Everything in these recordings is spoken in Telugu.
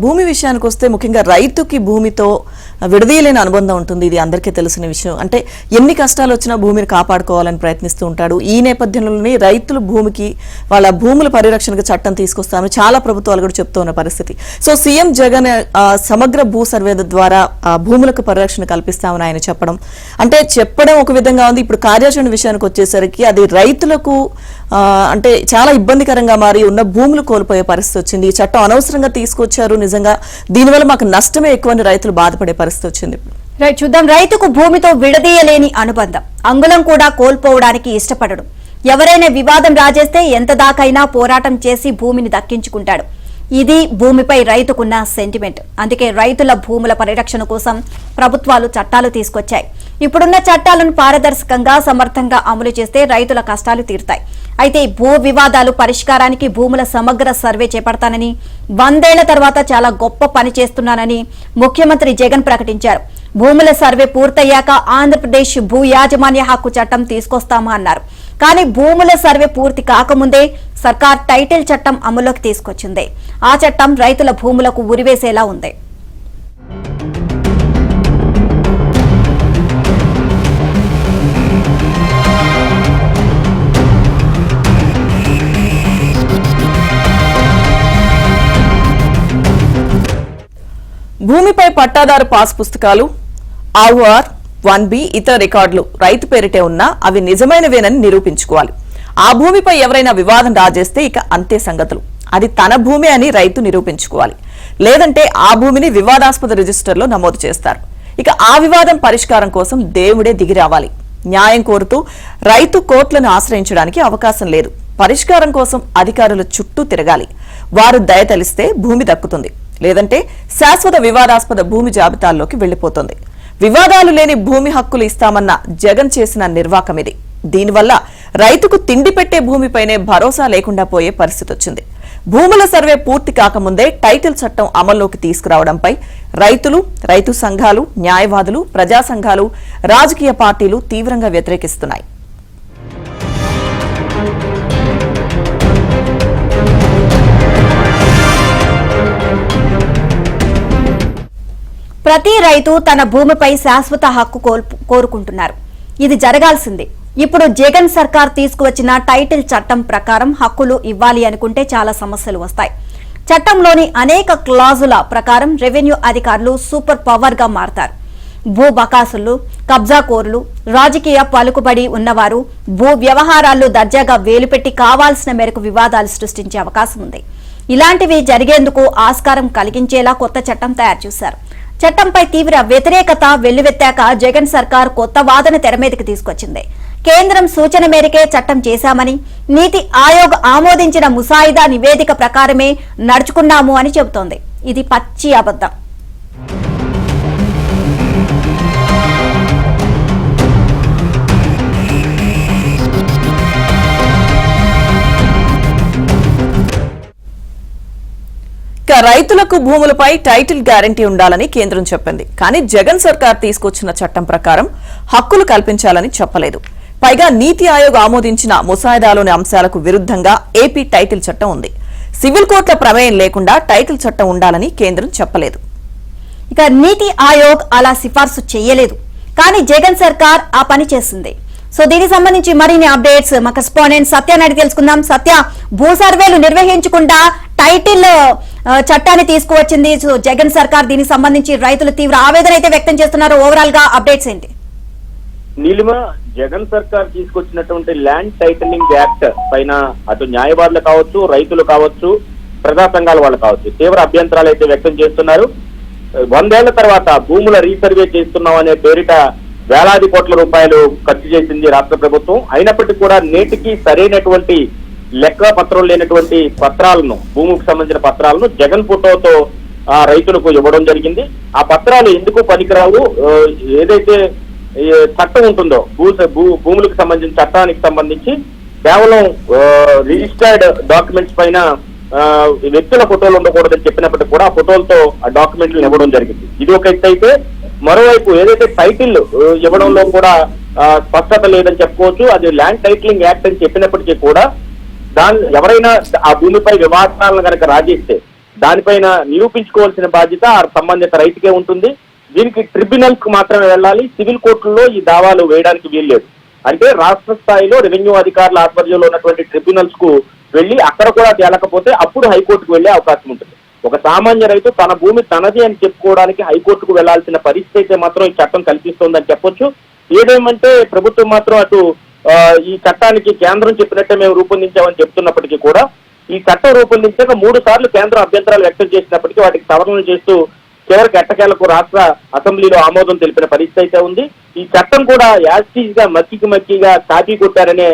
భూమి విషయానికి వస్తే ముఖ్యంగా రైతుకి భూమితో విడదీయలేని అనుబంధం ఉంటుంది. ఇది అందరికీ తెలిసిన విషయం. అంటే ఎన్ని కష్టాలు వచ్చినా భూమిని కాపాడుకోవాలని ప్రయత్నిస్తూ ఉంటాడు. ఈ నేపథ్యంలోనే రైతులు భూమికి వాళ్ళ భూముల పరిరక్షణకు చట్టం తీసుకొస్తామని చాలా ప్రభుత్వాలు కూడా చెప్తూ ఉన్న పరిస్థితి. సో సీఎం జగన్ సమగ్ర భూ సర్వే ద్వారా భూములకు పరిరక్షణ కల్పిస్తామని ఆయన చెప్పడం ఒక విధంగా ఉంది. ఇప్పుడు కార్యాచరణ విషయానికి వచ్చేసరికి అది రైతులకు అంటే చాలా ఇబ్బందికరంగా మారి ఉన్న భూములు కోల్పోయే పరిస్థితి వచ్చింది. ఈ చట్టం అనవసరంగా తీసుకొచ్చారు, నిజంగా దీనివల్ల మాకు నష్టమే ఎక్కువని రైతులు బాధపడే పరిస్థితి వచ్చింది. చూద్దాం. రైతుకు భూమితో విడదీయలేని అనుబంధం, అంగుళం కూడా కోల్పోవడానికి ఇష్టపడడు. ఎవరైనా వివాదం రాజేస్తే ఎంత దాకైనా పోరాటం చేసి భూమిని దక్కించుకుంటాడు. ఇది భూమిపై రైతుకున్న సెంటిమెంట్. అందుకే రైతుల భూముల పరిరక్షణ కోసం ప్రభుత్వాలు చట్టాలు తీసుకొచ్చాయి. ఇప్పుడున్న చట్టాలను పారదర్శకంగా సమర్థంగా అమలు చేస్తే రైతుల కష్టాలు తీరుతాయి. అయితే భూ వివాదాలు పరిష్కారానికి భూముల సమగ్ర సర్వే చేపడతానని, 100 ఏళ్ల తర్వాత చాలా గొప్ప పని చేస్తున్నానని ముఖ్యమంత్రి జగన్ ప్రకటించారు. భూముల సర్వే పూర్తయ్యాక ఆంధ్రప్రదేశ్ భూ యాజమాన్య హక్కు చట్టం తీసుకొస్తామా అన్నారు. కానీ భూముల సర్వే పూర్తి కాకముందే సర్కార్ టైటిల్ చట్టం అమలులోకి తీసుకొచ్చింది. ఆ చట్టం రైతుల భూములకు ఉరివేసేలా ఉంది. భూమిపై పట్టాదారు పాస్ పుస్తకాలు, ఆర్ఓఆర్ 1B ఇతర రికార్డులు రైతు పేరిటే ఉన్నా అవి నిజమైనవేనని నిరూపించుకోవాలి. ఆ భూమిపై ఎవరైనా వివాదం రాజేస్తే ఇక అంతే సంగతులు. అది తన భూమి అని రైతు నిరూపించుకోవాలి. లేదంటే ఆ భూమిని వివాదాస్పద రిజిస్టర్లో నమోదు చేస్తారు. ఇక ఆ వివాదం పరిష్కారం కోసం దేవుడే దిగి రావాలి. న్యాయం కోరుతూ రైతు కోర్టులను ఆశ్రయించడానికి అవకాశం లేదు. పరిష్కారం కోసం అధికారుల చుట్టూ తిరగాలి. వారు దయతలిస్తే భూమి దక్కుతుంది. లేదంటే శాశ్వత వివాదాస్పద భూమి జాబితాల్లోకి వెళ్లిపోతుంది. వివాదాలు లేని భూమి హక్కులు ఇస్తామన్న జగన్ చేసిన నిర్వాకం ఇది. దీనివల్ల రైతుకు తిండి పెట్టే భూమిపైనే భరోసా లేకుండా పోయే పరిస్థితి వచ్చింది. భూముల సర్వే పూర్తి కాకముందే టైటిల్ చట్టం అమల్లోకి తీసుకురావడంపై రైతులు, రైతు సంఘాలు, న్యాయవాదులు, ప్రజా సంఘాలు, రాజకీయ పార్టీలు తీవ్రంగా వ్యతిరేకిస్తున్నాయి. ప్రతి రైతు తన భూమిపై శాశ్వత హక్కు కోరుకుంటున్నారు. ఇది జరగాల్సిందే. ఇప్పుడు జగన్ సర్కార్ తీసుకువచ్చిన టైటిల్ చట్టం ప్రకారం హక్కులు ఇవ్వాలి అనుకుంటే చాలా సమస్యలు వస్తాయి. చట్టంలోని అనేక క్లాజుల ప్రకారం రెవెన్యూ అధికారులు సూపర్ పవర్ గా మారతారు. భూ బకాసులు, కబ్జాకోరులు, రాజకీయ పలుకుబడి ఉన్నవారు భూ వ్యవహారాల్లో దర్జాగా వేలుపెట్టి కావాల్సిన మేరకు వివాదాలు సృష్టించే అవకాశం ఉంది. ఇలాంటివి జరిగేందుకు ఆస్కారం కలిగించేలా కొత్త చట్టం తయారు చేశారు. చట్టంపై తీవ్ర వ్యతిరేకత వెల్లువెత్తాక జగన్ సర్కార్ కొత్త వాదన తెరమీదకి తీసుకొచ్చింది. కేంద్రం సూచన మేరకే చట్టం చేశామని, నీతి ఆయోగ్ ఆమోదించిన ముసాయిదా నివేదిక ప్రకారమే నడుచుకున్నాము అని చెబుతోంది. ఇది పచ్చి అబద్ధం. రైతులకు భూములపై టైటిల్ గ్యారంటీ ఉండాలని కేంద్రం చెప్పింది. కానీ జగన్ సర్కార్ తీసుకొచ్చిన చట్టం ప్రకారం హక్కులు కల్పించాలని చెప్పలేదు. పైగా నీతి ఆయోగ్ ఆమోదించిన ముసాయిదాలోని అంశాలకు విరుద్ధంగా ఏపీ టైటిల్ చట్టం ఉంది. సివిల్ కోర్టుల ప్రమేయం లేకుండా టైటిల్ చట్టం ఉండాలని కేంద్రం చెప్పలేదు. ఇక నీతి ఆయోగ్ అలా సిఫార్సు చేయలేదు. కానీ జగన్ సర్కార్ ఆ పని చేసింది. సో దీనికి సంబంధించి మరిన్ని అప్డేట్స్ మా కరెస్పాండెంట్ సత్య నాయుడు తెలుసుకుందాం. సత్య, భూ సర్వేలు నిర్వహించకుండా టైటిల్ చట్టాన్ని తీసుకువచ్చింది సో జగన్ సర్కార్. దీనికి సంబంధించి రైతులు తీవ్ర ఆవేదన అయితే వ్యక్తం చేస్తున్నారు. ఓవరాల్ గా అప్డేట్స్ ఏంటి? నీలిమ, జగన్ సర్కార్ తీసుకొచ్చినటువంటి ల్యాండ్ టైటిలింగ్ యాక్ట్ పైన అటు న్యాయవాదులు కావచ్చు, రైతులు కావచ్చు, ప్రజా సంఘాల వాళ్ళు కావచ్చు తీవ్ర అభ్యంతరాలు అయితే వ్యక్తం చేస్తున్నారు. 100 ఏళ్ల తర్వాత భూముల రీసర్వే చేస్తున్నాం అనే పేరిట వేలాది కోట్ల రూపాయలు ఖర్చు చేసింది రాష్ట్ర ప్రభుత్వం. అయినప్పటికీ కూడా నేటికి సరైనటువంటి లెక్క పత్రం లేనటువంటి పత్రాలను, భూమికి సంబంధించిన పత్రాలను జగన్ ఫోటోతో రైతులకు ఇవ్వడం జరిగింది. ఆ పత్రాలు ఎందుకు పనికిరావు, ఏదైతే చట్టం ఉంటుందో భూములకు సంబంధించిన చట్టానికి సంబంధించి కేవలం రిజిస్టర్డ్ డాక్యుమెంట్స్ పైన వ్యక్తుల ఫోటోలు ఉండకూడదని చెప్పినప్పటికీ కూడా ఆ ఫోటోలతో ఆ డాక్యుమెంట్లు ఇవ్వడం జరిగింది. ఇది ఒక ఎత్తు అయితే, మరోవైపు ఏదైతే టైటిల్ ఇవ్వడంలో కూడా స్పష్టత లేదని చెప్పుకోవచ్చు. అది ల్యాండ్ టైటిలింగ్ యాక్ట్ అని చెప్పినప్పటికీ కూడా ఎవరైనా ఆ భూమిపై వివాదాలను కనుక రాజేస్తే దానిపైన నిరూపించుకోవాల్సిన బాధ్యత ఆ సంబంధిత రైతుకే ఉంటుంది. దీనికి ట్రిబ్యునల్స్ కు మాత్రమే వెళ్ళాలి, సివిల్ కోర్టుల్లో ఈ దావాలు వేయడానికి వీల్లేదు. అంటే రాష్ట్ర స్థాయిలో రెవెన్యూ అధికారుల ఆధ్వర్యంలో ఉన్నటువంటి ట్రిబ్యునల్స్ కు వెళ్లి అక్కడ కూడా తేలకపోతే అప్పుడు హైకోర్టుకు వెళ్లే అవకాశం ఉంటుంది. ఒక సామాన్య రైతు తన భూమి తనది అని చెప్పుకోవడానికి హైకోర్టుకు వెళ్లాల్సిన పరిస్థితి అయితే మాత్రం ఈ చట్టం కల్పిస్తోందని చెప్పొచ్చు. ఏదేమంటే ప్రభుత్వం మాత్రం అటు ఈ చట్టానికి కేంద్రం చెప్పినట్టే మేము రూపొందించామని చెప్తున్నప్పటికీ కూడా ఈ చట్టం రూపొందించాక 3 సార్లు కేంద్రం అభ్యంతరాలు వ్యక్తం చేసినప్పటికీ వాటికి సవరణలు చేస్తూ చివరికి ఎట్టకేలకు రాష్ట్ర అసెంబ్లీలో ఆమోదం తెలిపిన పరిస్థితి అయితే ఉంది. ఈ చట్టం కూడా యాస్టీజ్ గా మక్కిగా కాపీ కొట్టారనే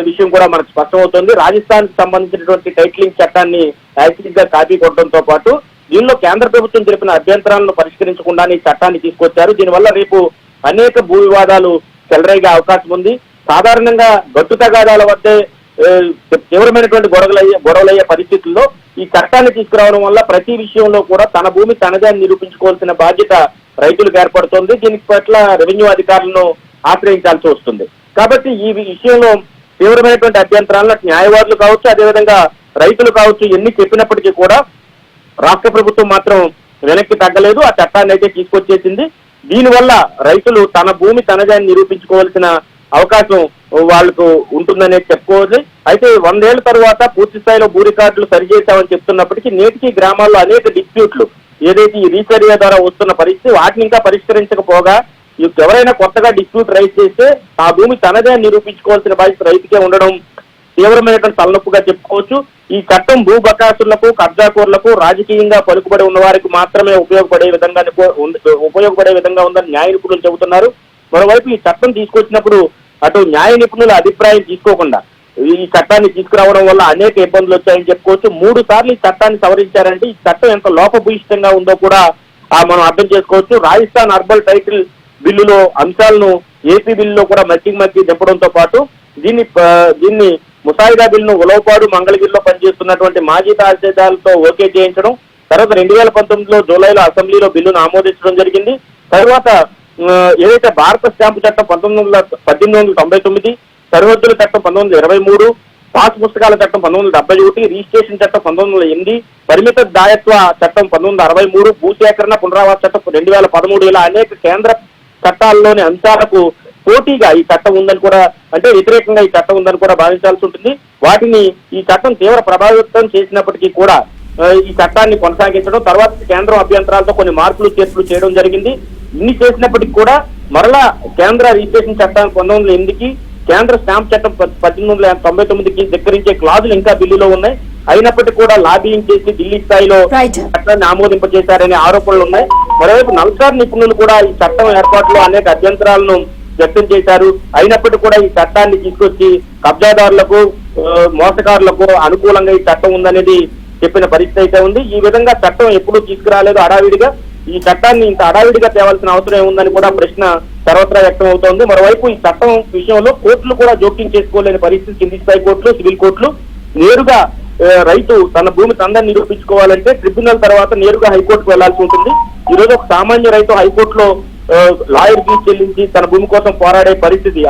విషయం కూడా మనకు స్పష్టమవుతోంది. రాజస్థాన్ కి సంబంధించినటువంటి టైటిలింగ్ చట్టాన్ని యాస్టీజ్ గా కాపీ కొట్టడంతో పాటు దీనిలో కేంద్ర ప్రభుత్వం తెలిపిన అభ్యంతరాలను పరిష్కరించకుండా ఈ చట్టాన్ని తీసుకొచ్చారు. దీనివల్ల రేపు అనేక భూ వివాదాలు చెలరేగే అవకాశం ఉంది. సాధారణంగా గట్టు తగాదాల వద్దే తీవ్రమైనటువంటి గొడవలయ్యే పరిస్థితుల్లో ఈ చట్టాన్ని తీసుకురావడం వల్ల ప్రతి విషయంలో కూడా తన భూమి తనదే అని నిరూపించుకోవాల్సిన బాధ్యత రైతులకు ఏర్పడుతోంది. దీనికి పట్ల రెవెన్యూ అధికారులను ఆశ్రయించాల్సి వస్తుంది. కాబట్టి ఈ విషయంలో తీవ్రమైనటువంటి అభ్యంతరాలను న్యాయవాదులు కావచ్చు, అదేవిధంగా రైతులు కావచ్చు, ఎన్ని చెప్పినప్పటికీ కూడా రాష్ట్ర ప్రభుత్వం మాత్రం వెనక్కి తగ్గలేదు. ఆ చట్టాన్ని అయితే తీసుకొచ్చేసింది. దీనివల్ల రైతులు తన భూమి తనదే అని నిరూపించుకోవాల్సిన అవకాశం వాళ్లకు ఉంటుందనేది చెప్పుకోవాలి. అయితే 100 ఏళ్ల తర్వాత పూర్తి స్థాయిలో భూ రికార్డులు సరిచేశామని చెప్తున్నప్పటికీ నేటికి గ్రామాల్లో అనేక డిస్ప్యూట్లు ఏదైతే ఈ రీసర్వే ద్వారా వస్తున్న పరిస్థితి వాటిని ఇంకా పరిష్కరించకపోగా ఎవరైనా కొత్తగా డిస్ప్యూట్ రైజ్ చేస్తే ఆ భూమి తనదే అని నిరూపించుకోవాల్సిన బాధ్యత రైతుకే ఉండడం తీవ్రమైనటువంటి తలనొప్పుగా చెప్పుకోవచ్చు. ఈ చట్టం భూ బకాసులకు, కబ్జాకోర్లకు, రాజకీయంగా పలుకుబడి ఉన్న వారికి మాత్రమే ఉపయోగపడే విధంగా ఉందని న్యాయ నిపుణులు చెబుతున్నారు. మరోవైపు ఈ చట్టం తీసుకొచ్చినప్పుడు అటు న్యాయ నిపుణుల అభిప్రాయం తీసుకోకుండా ఈ చట్టాన్ని తీసుకురావడం వల్ల అనేక ఇబ్బందులు వచ్చాయని చెప్పుకోవచ్చు. 3 సార్లు ఈ చట్టాన్ని సవరించారంటే ఈ చట్టం ఎంత లోపభూయిష్టంగా ఉందో కూడా మనం అర్థం చేసుకోవచ్చు. రాజస్థాన్ అర్బన్ టైటిల్ బిల్లులో అంశాలను ఏపీ బిల్లులో కూడా మధ్య దింపడంతో పాటు దీన్ని ముసాయిదా బిల్లును ఉలవపాడు, మంగళగిరిలో పనిచేస్తున్నటువంటి మాజీ తహసీల్దార్లతో ఓకే చేయించడం, తర్వాత 2019లో జూలైలో అసెంబ్లీలో బిల్లును ఆమోదించడం జరిగింది. తర్వాత ఏదైతే భారత స్టాంపు చట్టం 1899, సరిహద్దుల చట్టం 1923, పాస్ పుస్తకాల చట్టం 1971, రిజిస్ట్రేషన్ చట్టం 1908, పరిమిత దాయత్వ చట్టం 1963, భూసేకరణ పునరావాస చట్టం 2013 ఇలా అనేక కేంద్ర చట్టాల్లోని అంశాలకు పోటీగా ఈ చట్టం ఉందని కూడా, అంటే వ్యతిరేకంగా ఈ చట్టం ఉందని కూడా భావించాల్సి ఉంటుంది. వాటిని ఈ చట్టం తీవ్ర ప్రభావితం చేసినప్పటికీ కూడా ఈ చట్టాన్ని కొనసాగించడం, తర్వాత కేంద్రం అభ్యంతరాలతో కొన్ని మార్పులు చేర్పులు చేయడం జరిగింది. ఇన్ని చేసినప్పటికీ కూడా మరలా కేంద్ర రిజిస్ట్రేషన్ చట్టం 1908కి, కేంద్ర స్టాంప్ చట్టం 1899కి ధిక్కరించే క్లాజులు ఇంకా బిల్లులో ఉన్నాయి. అయినప్పటికీ కూడా లాబింగ్ చేసి ఢిల్లీ స్థాయిలో చట్టాన్ని ఆమోదింపజేశారనే ఆరోపణలు ఉన్నాయి. మరోవైపు నల్సార్ నిపుణులు కూడా ఈ చట్టం ఏర్పాటులో అనేక అభ్యంతరాలను వ్యక్తం చేశారు. అయినప్పటికీ కూడా ఈ చట్టాన్ని తీసుకొచ్చి కబ్జాదారులకు, మోసగారులకు అనుకూలంగా ఈ చట్టం ఉందనేది చెప్పిన పరిస్థితి అయితే ఉంది. ఈ విధంగా చట్టం ఎప్పుడూ తీసుకురాలేదు హడావిడిగా. ఈ చట్టాన్ని ఇంత హడావిడిగా తేవాల్సిన అవసరం ఏముందని కూడా ప్రశ్న సర్వత్రా వ్యక్తం అవుతోంది. మరోవైపు ఈ చట్టం విషయంలో కోర్టులు కూడా జోక్యం చేసుకోలేని పరిస్థితి. కింది స్థాయి కోర్టులు, సివిల్ కోర్టులు నేరుగా రైతు తన భూమి తందని నిరూపించుకోవాలంటే ట్రిబ్యునల్ తర్వాత నేరుగా హైకోర్టుకు వెళ్లాల్సి ఉంటుంది. ఈ రోజు ఒక సామాన్య రైతు హైకోర్టులో లాయర్ ఫీజు చెల్లించి తన భూమి కోసం పోరాడే పరిస్థితి,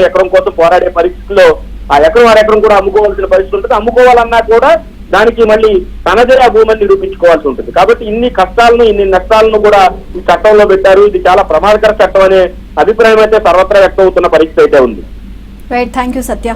ఎకరం కోసం పోరాడే పరిస్థితిలో ఆ ఎకరం కూడా అమ్ముకోవాల్సిన పరిస్థితి ఉంటుంది. అమ్ముకోవాలన్నా కూడా దానికి మళ్ళీ తనదే ఆ భూమిని నిరూపించుకోవాల్సి ఉంటుంది. కాబట్టి ఇన్ని కష్టాలను, ఇన్ని నష్టాలను కూడా ఈ చట్టంలో పెట్టారు. ఇది చాలా ప్రమాదకర చట్టం అనే అభిప్రాయం అయితే సర్వత్రా వ్యక్తం అవుతున్న పరిస్థితి అయితే ఉంది. Right, thank you Satya.